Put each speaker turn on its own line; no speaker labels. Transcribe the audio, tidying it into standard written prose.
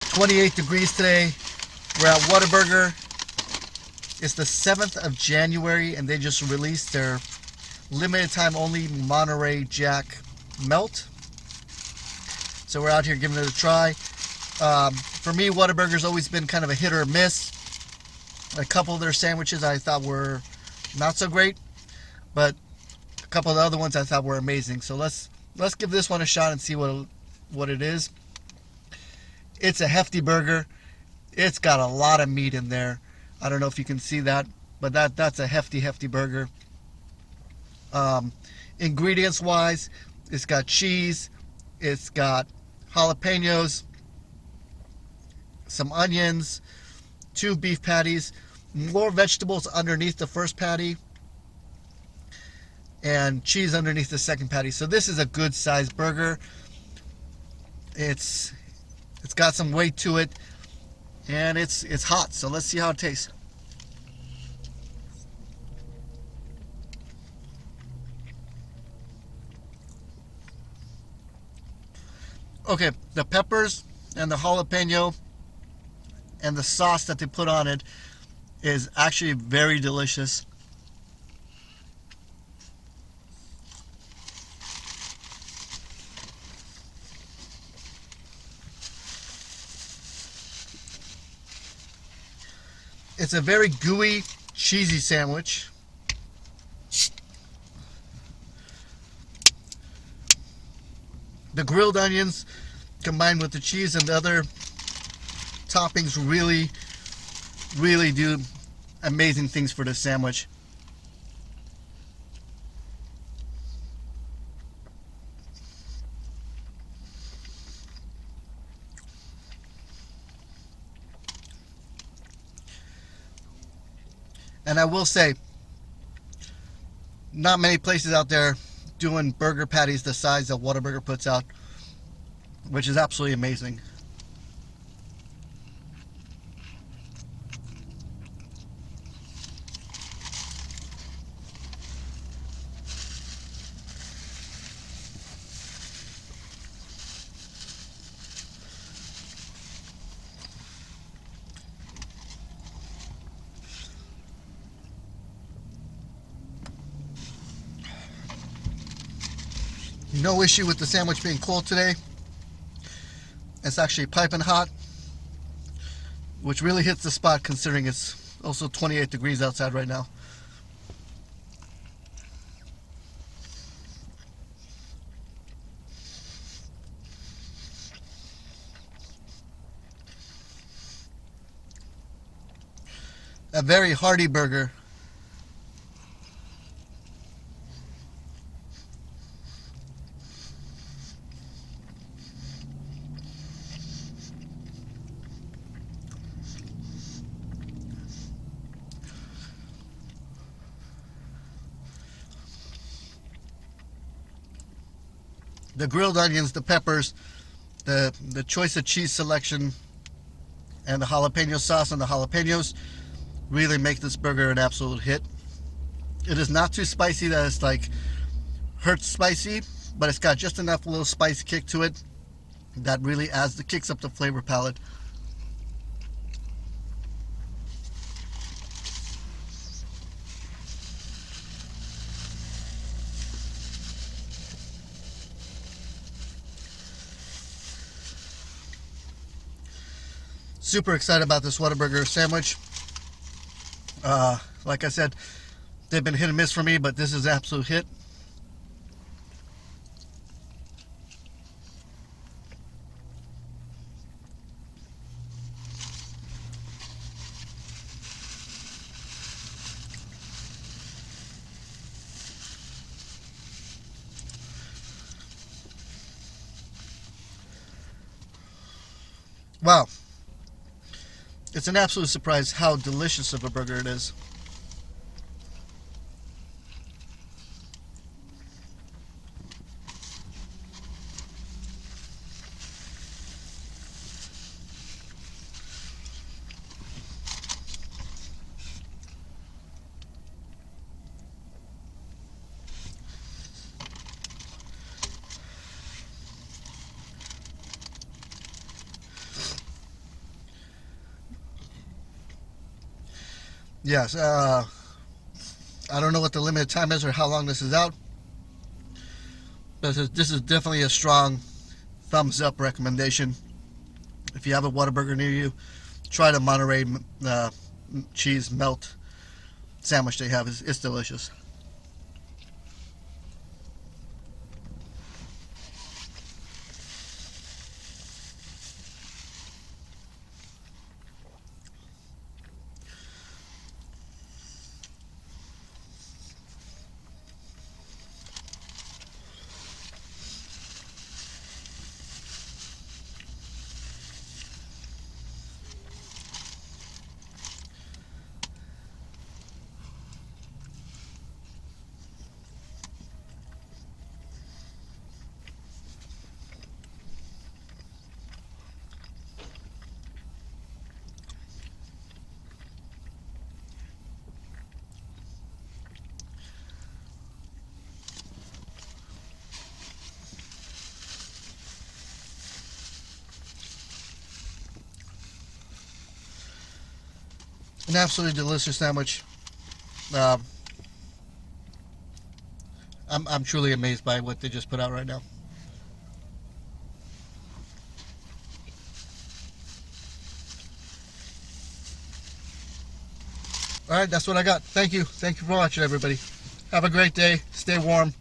28 degrees today. We're at Whataburger. It's the 7th of January, and they just released their limited time only Monterey Jack Melt. So we're out here giving it a try. For me, Whataburger's always been kind of a hit or a miss. A couple of their sandwiches I thought were not so great, but a couple of the other ones I thought were amazing. So let's give this one a shot and see what it is. It's a hefty burger. It's got a lot of meat in there. I don't know if you can see that, but that's a hefty burger. Ingredients wise, it's got cheese, it's got jalapenos, some onions, 2 beef patties, more vegetables underneath the first patty, and cheese underneath the second patty. So this is a good sized burger. It's got some weight to it, and it's hot. So let's see how it tastes. Okay, the peppers and the jalapeno and the sauce that they put on it is actually very delicious. It's a very gooey, cheesy sandwich. The grilled onions combined with the cheese and the other toppings really do amazing things for this sandwich. And I will say, not many places out there doing burger patties the size that Whataburger puts out, which is absolutely amazing. No issue with the sandwich being cold today. It's actually piping hot, which really hits the spot considering it's also 28 degrees outside right now. A very hearty burger. The grilled onions, the peppers, the choice of cheese selection, and the jalapeno sauce on the jalapenos really make this burger an absolute hit. It is not too spicy that it's like hurts spicy, but it's got just enough little spice kick to it that really kicks up the flavor palette. Super excited about this Whataburger sandwich. Like I said, they've been hit and miss for me, but this is an absolute hit. Wow. It's an absolute surprise how delicious of a burger it is. Yes, I don't know what the limited time is or how long this is out, but this is definitely a strong thumbs up recommendation. If you have a Whataburger near you, try the Monterey cheese melt sandwich they have. It's delicious. An absolutely delicious sandwich. Um, I'm truly amazed by what they just put out right now. All right, that's what I got. Thank you. Thank you for watching, everybody. Have a great day. Stay warm.